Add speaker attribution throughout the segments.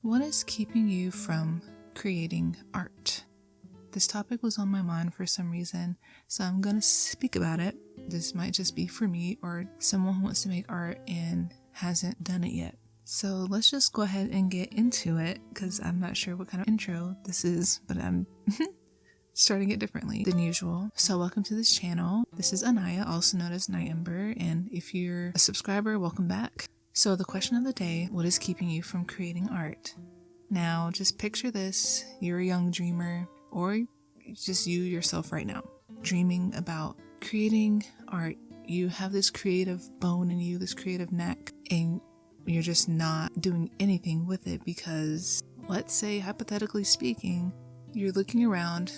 Speaker 1: What is keeping you from creating art? This topic was on my mind for some reason, so I'm gonna speak about it. This might just be for me or someone who wants to make art and hasn't done it yet. So let's just go ahead and get into it, because I'm not sure what kind of intro this is, but I'm starting it differently than usual. So welcome to this channel. This is Anaya, also known as Night Ember, and if you're a subscriber, welcome back. So the question of the day, what is keeping you from creating art? Now, just picture this, you're a young dreamer, or just you yourself right now, dreaming about creating art. You have this creative bone in you, this creative knack, and you're just not doing anything with it because, let's say, hypothetically speaking, you're looking around,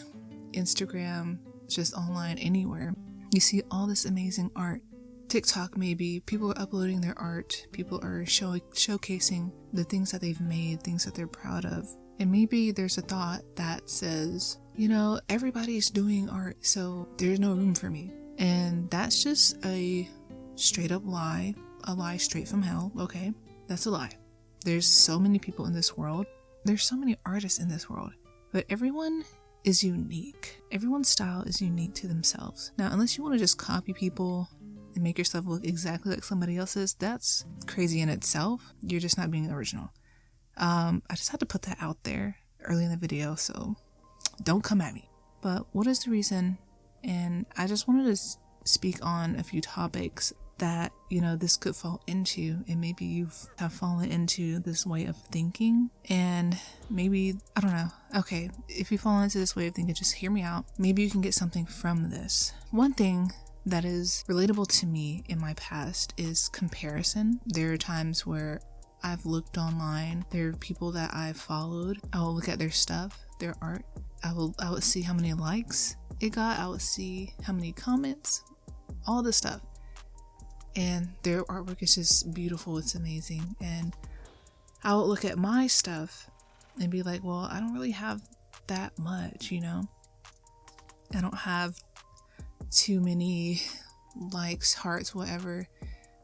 Speaker 1: Instagram, just online, anywhere. You see all this amazing art. TikTok, maybe, people are uploading their art, people are showcasing the things that they've made, things that they're proud of. And maybe there's a thought that says, you know, everybody's doing art, so there's no room for me. And that's just a straight up lie, a lie straight from hell, okay? That's a lie. There's so many people in this world, there's so many artists in this world, but everyone is unique. Everyone's style is unique to themselves. Now, unless you want to just copy people and make yourself look exactly like somebody else's, that's crazy in itself. You're just not being original. I just had to put that out there early in the video, so don't come at me. But what is the reason? And I just wanted to speak on a few topics that, you know, this could fall into, and maybe you have fallen into this way of thinking, and maybe, I don't know. Okay, if you fall into this way of thinking, just hear me out. Maybe you can get something from this. One thing that is relatable to me in my past is comparison. There are times where I've looked online, there are people that I've followed, I will look at their stuff, their art, I would see how many likes it got, I would see how many comments, all this stuff. And their artwork is just beautiful, it's amazing. And I would look at my stuff and be like, well, I don't really have that much, you know? I don't have too many likes, hearts, whatever,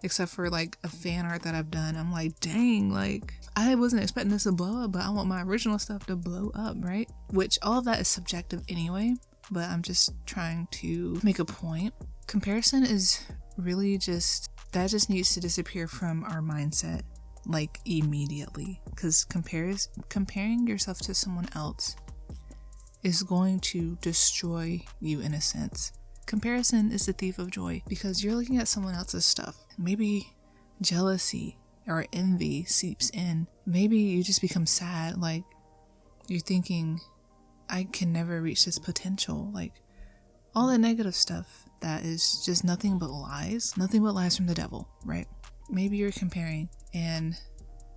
Speaker 1: except for like a fan art that I've done. I'm like, dang, like I wasn't expecting this to blow up, but I want my original stuff to blow up, right? Which all of that is subjective anyway, but I'm just trying to make a point. Comparison is really just needs to disappear from our mindset, like immediately, because comparing yourself to someone else is going to destroy you in a sense. Comparison is the thief of joy, because you're looking at someone else's stuff. Maybe jealousy or envy seeps in. Maybe you just become sad, like you're thinking, I can never reach this potential, like all the negative stuff that is just nothing but lies from the devil, right? Maybe you're comparing, and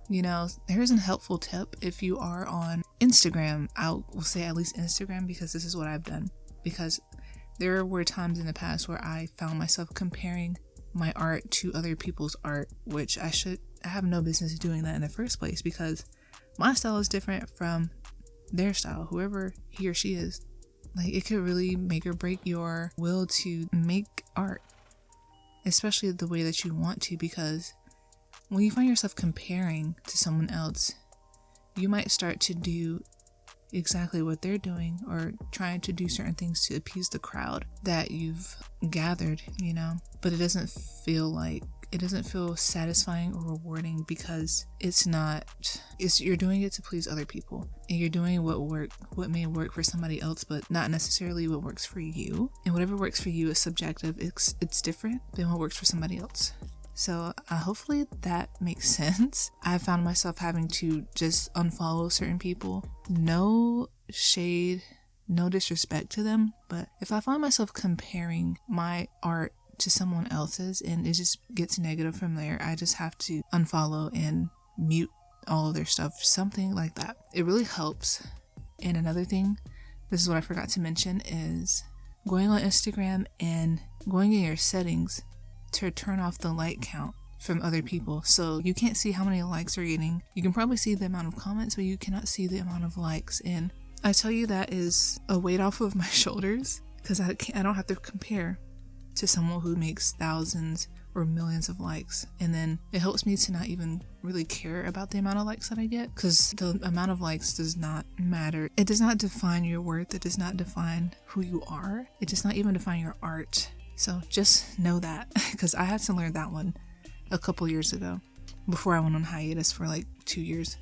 Speaker 1: you know, here's a helpful tip. If you are on Instagram, I will say at least Instagram, because this is what I've done, because there were times in the past where I found myself comparing my art to other people's art, which I have no business doing that in the first place, because my style is different from their style, whoever he or she is. Like, it could really make or break your will to make art, especially the way that you want to, because when you find yourself comparing to someone else, you might start to do exactly what they're doing, or trying to do certain things to appease the crowd that you've gathered, you know, but it doesn't feel satisfying or rewarding, because you're doing it to please other people, and you're doing what may work for somebody else, but not necessarily what works for you. And whatever works for you is subjective. It's different than what works for somebody else. So hopefully that makes sense. I found myself having to just unfollow certain people. No shade, no disrespect to them, but if I find myself comparing my art to someone else's and it just gets negative from there, I just have to unfollow and mute all of their stuff, something like that. It really helps. And another thing, this is what I forgot to mention, is going on Instagram and going in your settings to turn off the like count from other people. So you can't see how many likes you're getting. You can probably see the amount of comments, but you cannot see the amount of likes. And I tell you, that is a weight off of my shoulders, because I don't have to compare to someone who makes thousands or millions of likes. And then it helps me to not even really care about the amount of likes that I get, because the amount of likes does not matter. It does not define your worth. It does not define who you are. It does not even define your art. So just know that, because I had to learn that one a couple years ago before I went on hiatus for like 2 years.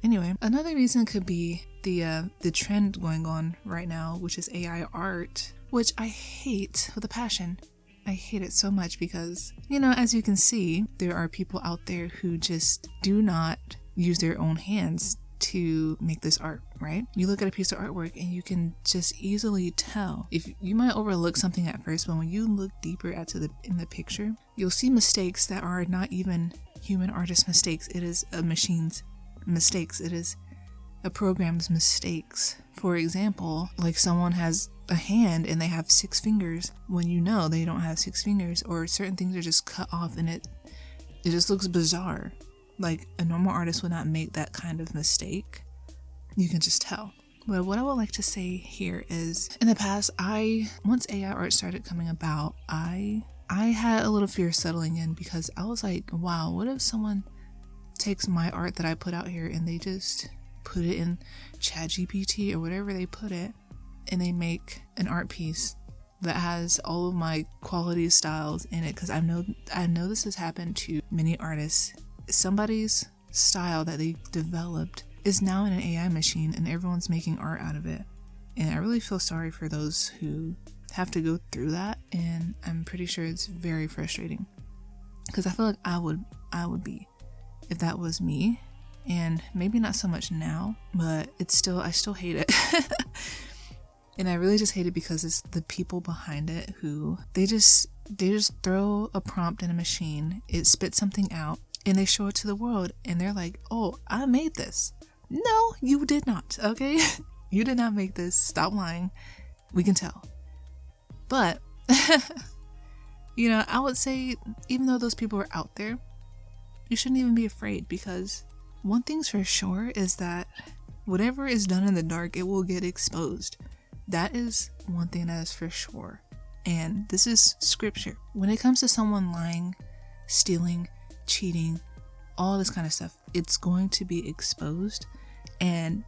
Speaker 1: Anyway, another reason could be the trend going on right now, which is AI art, which I hate with a passion. I hate it so much because, as you can see, there are people out there who just do not use their own hands to make this art, right? You look at a piece of artwork and you can just easily tell. If you might overlook something at first, but when you look deeper in the picture, you'll see mistakes that are not even human artist mistakes. It is a machine's mistakes. It is a program's mistakes. For example, like someone has a hand and they have 6 fingers when they don't have 6 fingers, or certain things are just cut off and it just looks bizarre. Like a normal artist would not make that kind of mistake. You can just tell. But what I would like to say here is, in the past, once AI art started coming about, I had a little fear settling in, because I was like, wow, what if someone takes my art that I put out here and they just put it in ChatGPT or whatever they put it, and they make an art piece that has all of my quality styles in it? Because I know this has happened to many artists. Somebody's style that they developed is now in an AI machine and everyone's making art out of it. And I really feel sorry for those who have to go through that, and I'm pretty sure it's very frustrating, because I feel like I would be if that was me. And maybe not so much now, but I still hate it. And I really just hate it because it's the people behind it who they just throw a prompt in a machine, it spits something out, and they show it to the world, and they're like, oh, I made this. No, you did not, okay? You did not make this. Stop lying. We can tell. But, I would say, even though those people are out there, you shouldn't even be afraid, because one thing's for sure is that whatever is done in the dark, it will get exposed. That is one thing that is for sure. And this is scripture. When it comes to someone lying, stealing, cheating, all this kind of stuff, it's going to be exposed. And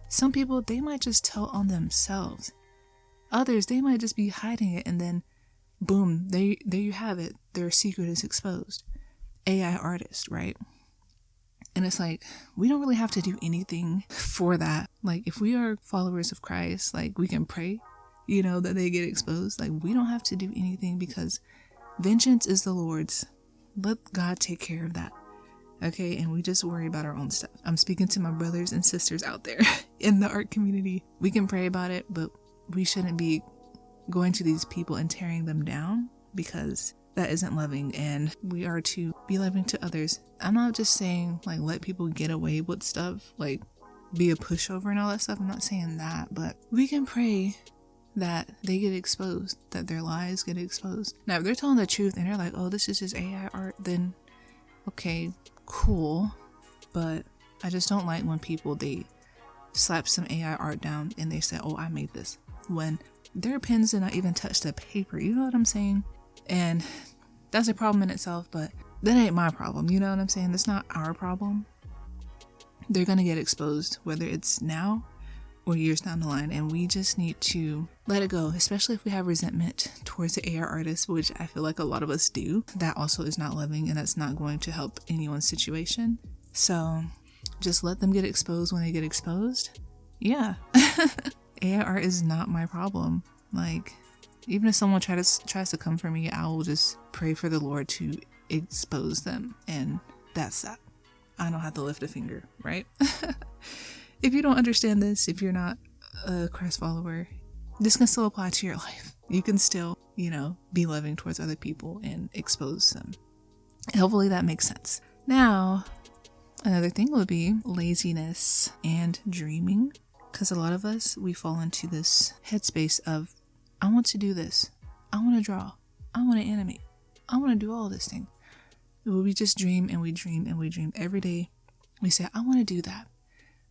Speaker 1: some people, they might just tell on themselves. Others, they might just be hiding it, and then boom, there you have it. Their secret is exposed. AI artist, right? And it's like, we don't really have to do anything for that. Like, if we are followers of Christ, like, we can pray, that they get exposed. Like, we don't have to do anything, because vengeance is the Lord's. Let God take care of that. Okay? And we just worry about our own stuff. I'm speaking to my brothers and sisters out there in the art community. We can pray about it, but we shouldn't be going to these people and tearing them down, because that isn't loving, and we are to be loving to others. I'm not just saying, like, let people get away with stuff, like, be a pushover and all that stuff. I'm not saying that, but we can pray that they get exposed, that their lies get exposed. Now, if they're telling the truth and they're like, oh, this is just AI art, then okay, cool. But I just don't like when people, they slap some AI art down and they say, oh, I made this, when their pens did not even touch the paper. You know what I'm saying? And that's a problem in itself, but that ain't my problem. You know what I'm saying? That's not our problem. They're gonna get exposed, whether it's now or years down the line, and we just need to let it go, especially if we have resentment towards the AI artist, which I feel like a lot of us do. That also is not loving, and that's not going to help anyone's situation. So just let them get exposed when they get exposed. Yeah. AI art is not my problem. Like, even if someone tries to come for me, I will just pray for the Lord to expose them, and that's that. I don't have to lift a finger, right? If you don't understand this, if you're not a Christ follower, this can still apply to your life. You can still, be loving towards other people and expose them. Hopefully that makes sense. Now, another thing would be laziness and dreaming, because a lot of us, we fall into this headspace of, I want to do this. I want to draw. I want to animate. I want to do all this thing. We just dream and we dream and we dream. Every day we say, I want to do that.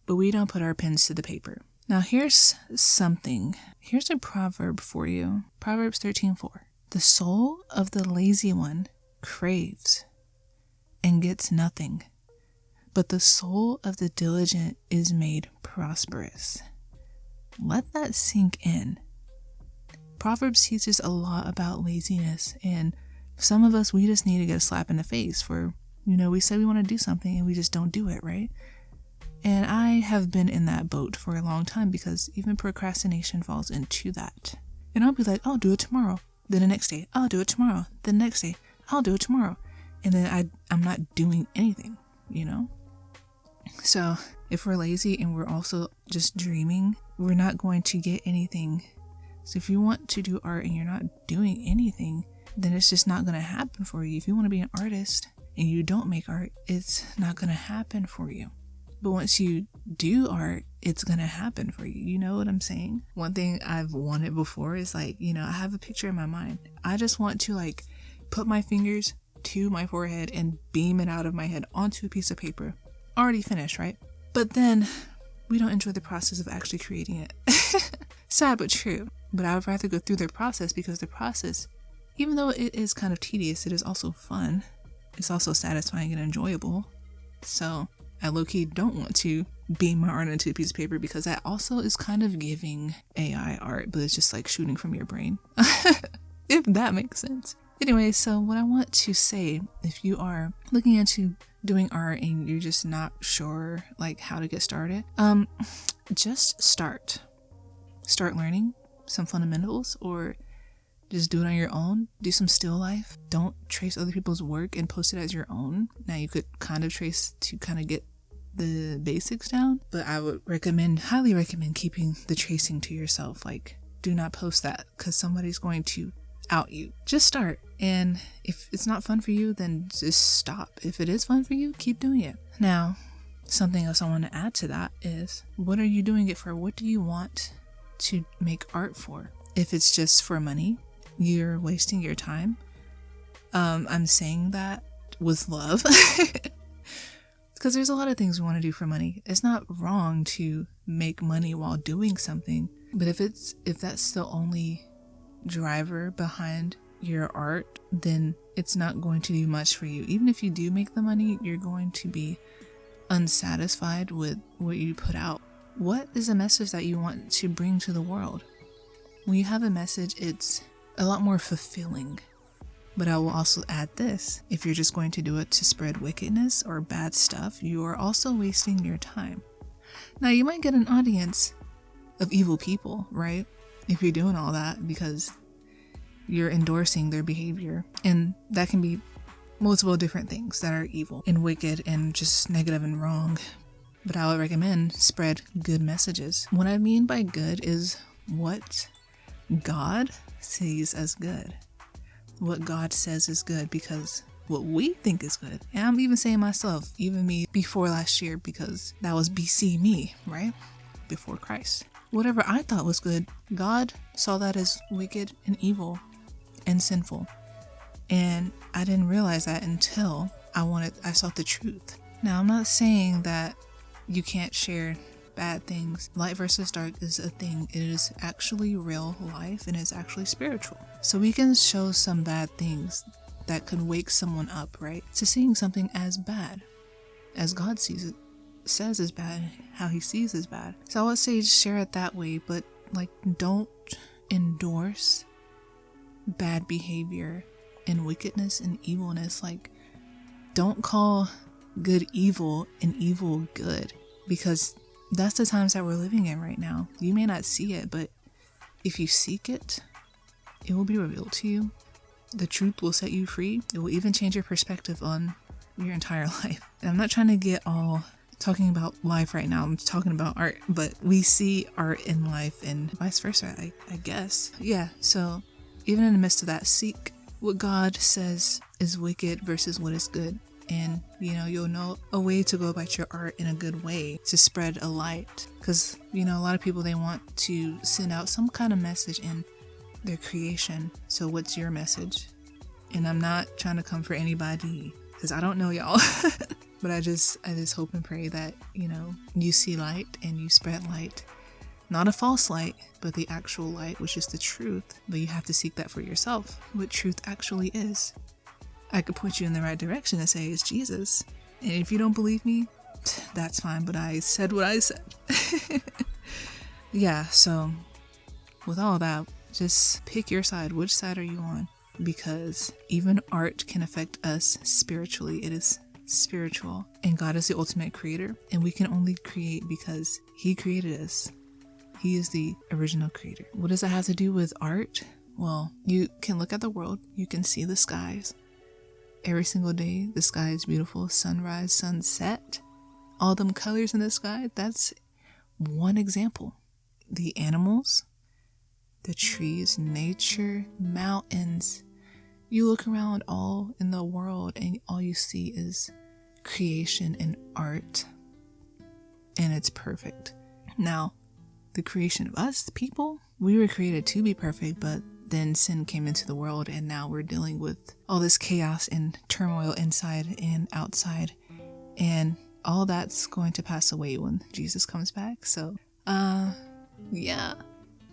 Speaker 1: But we don't put our pens to the paper. Now here's something. Here's a proverb for you. Proverbs 13:4. The soul of the lazy one craves and gets nothing, but the soul of the diligent is made prosperous. Let that sink in. Proverbs teaches a lot about laziness, and some of us, we just need to get a slap in the face for, we say we want to do something and we just don't do it, right? And I have been in that boat for a long time, because even procrastination falls into that. And I'll be like, I'll do it tomorrow. Then the next day, I'll do it tomorrow. The next day, I'll do it tomorrow. And then I'm not doing anything, So if we're lazy and we're also just dreaming, we're not going to get anything. So if you want to do art and you're not doing anything, then it's just not going to happen for you. If you want to be an artist and you don't make art, it's not going to happen for you. But once you do art, it's going to happen for you. You know what I'm saying? One thing I've wanted before is I have a picture in my mind. I just want to put my fingers to my forehead and beam it out of my head onto a piece of paper. Already finished, right? But then we don't enjoy the process of actually creating it. Sad but true. But I would rather go through the process, because the process, even though it is kind of tedious, it is also fun. It's also satisfying and enjoyable. So I low-key don't want to beam my art into a piece of paper, because that also is kind of giving AI art, but it's just shooting from your brain. If that makes sense. Anyway, so what I want to say, if you are looking into doing art and you're just not sure how to get started, just start learning some fundamentals, or just do it on your own. Do some still life. Don't trace other people's work and post it as your own. Now you could kind of trace to kind of get the basics down, but I would highly recommend keeping the tracing to yourself. Do not post that, because somebody's going to out you. Just start, and if it's not fun for you, then just stop. If it is fun for you, keep doing it. Now, something else I want to add to that is, what are you doing it for? What do you want to make art for? If it's just for money, you're wasting your time. I'm saying that with love, because there's a lot of things we want to do for money. It's not wrong to make money while doing something, but if that's the only driver behind your art, then it's not going to do much for you. Even if you do make the money, you're going to be unsatisfied with what you put out. What is a message that you want to bring to the world? When you have a message, it's a lot more fulfilling. But I will also add this: if you're just going to do it to spread wickedness or bad stuff, you are also wasting your time. Now, you might get an audience of evil people, right? If you're doing all that, because you're endorsing their behavior. And that can be multiple different things that are evil and wicked and just negative and wrong. But I would recommend spread good messages. What I mean by good is what God sees as good. What God says is good, because what we think is good. And I'm even saying myself, even me before last year, because that was BC me, right? Before Christ. Whatever I thought was good, God saw that as wicked and evil and sinful. And I didn't realize that until I saw the truth. Now, I'm not saying that you can't share bad things. Light versus dark is a thing. It is actually real life, and it's actually spiritual. So we can show some bad things that could wake someone up, right? To seeing something as bad as God sees it, says is bad, how he sees is bad. So I would say share it that way, but don't endorse bad behavior and wickedness and evilness. Don't call good evil and evil good, because that's the times that we're living in right now. You may not see it, but if you seek it, it will be revealed to you. The truth will set you free. It will even change your perspective on your entire life. And I'm not trying to get all talking about life right now. I'm talking about art, but we see art in life and vice versa, I guess. Yeah, so even in the midst of that, seek what God says is wicked versus what is good. And, you'll know a way to go about your art in a good way to spread a light. Because, a lot of people, they want to send out some kind of message in their creation. So what's your message? And I'm not trying to come for anybody, because I don't know y'all. But I just hope and pray that, you see light and you spread light. Not a false light, but the actual light, which is the truth. But you have to seek that for yourself, what truth actually is. I could point you in the right direction and say it's Jesus. And if you don't believe me, that's fine, but I said what I said. Yeah, so with all that, just pick your side. Which side are you on? Because even art can affect us spiritually. It is spiritual, and God is the ultimate creator, and we can only create because He created us. He is the original creator. What does that have to do with art? Well, you can look at the world, you can see the skies. Every single day, the sky is beautiful. Sunrise, sunset, all them colors in the sky. That's one example. The animals, the trees, nature, mountains. You look around all in the world and all you see is creation and art. And it's perfect. Now, the creation of us, the people, we were created to be perfect, but then sin came into the world and now we're dealing with all this chaos and turmoil inside and outside. And all that's going to pass away when Jesus comes back. So, yeah.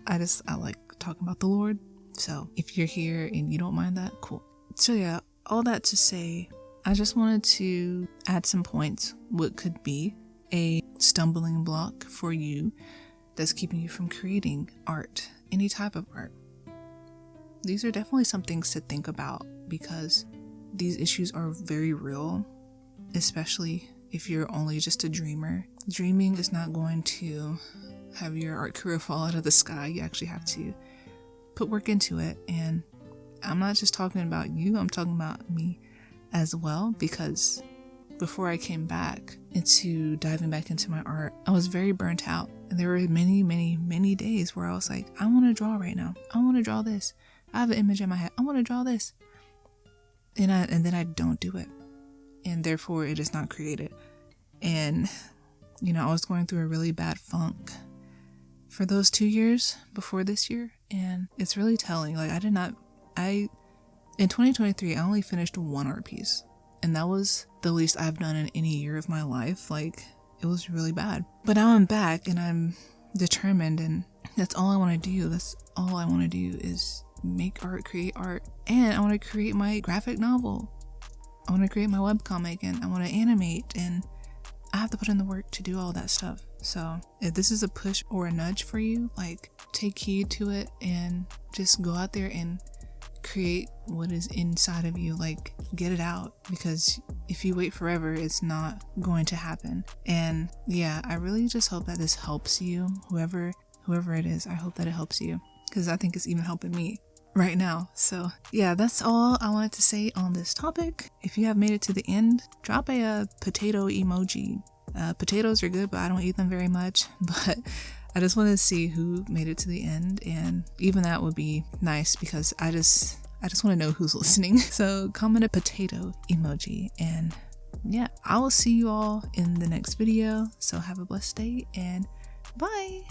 Speaker 1: I like talking about the Lord. So if you're here and you don't mind that, cool. So yeah, all that to say, I just wanted to add some points. What could be a stumbling block for you that's keeping you from creating art, any type of art. These are definitely some things to think about because these issues are very real, especially if you're only just a dreamer. Dreaming is not going to have your art career fall out of the sky. You actually have to put work into it. And I'm not just talking about you, I'm talking about me as well, because before I came back into diving back into my art, I was very burnt out. And there were many days where I was like, I want to draw right now. I want to draw this. I have an image in my head. I want to draw this. And then I don't do it. And therefore it is not created. And, I was going through a really bad funk for those 2 years before this year. And it's really telling. Like in 2023, I only finished one art piece. And that was the least I've done in any year of my life. Like, it was really bad. But now I'm back and I'm determined, and that's all I want to do. That's all I want to do is make art, create art. And I want to create my graphic novel. I want to create my webcomic, and I want to animate, and I have to put in the work to do all that stuff. So if this is a push or a nudge for you, like, take heed to it and just go out there and create what is inside of you. Like, get it out, because if you wait forever, it's not going to happen. And yeah, I really just hope that this helps you, whoever it is. I hope that it helps you, because I think it's even helping me right now. So yeah, that's all I wanted to say on this topic. If you have made it to the end, drop a potato emoji. Potatoes are good, but I don't eat them very much. But I just wanted to see who made it to the end, and even that would be nice, because I just want to know who's listening. So comment a potato emoji, and yeah, I will see you all in the next video. So have a blessed day, and bye.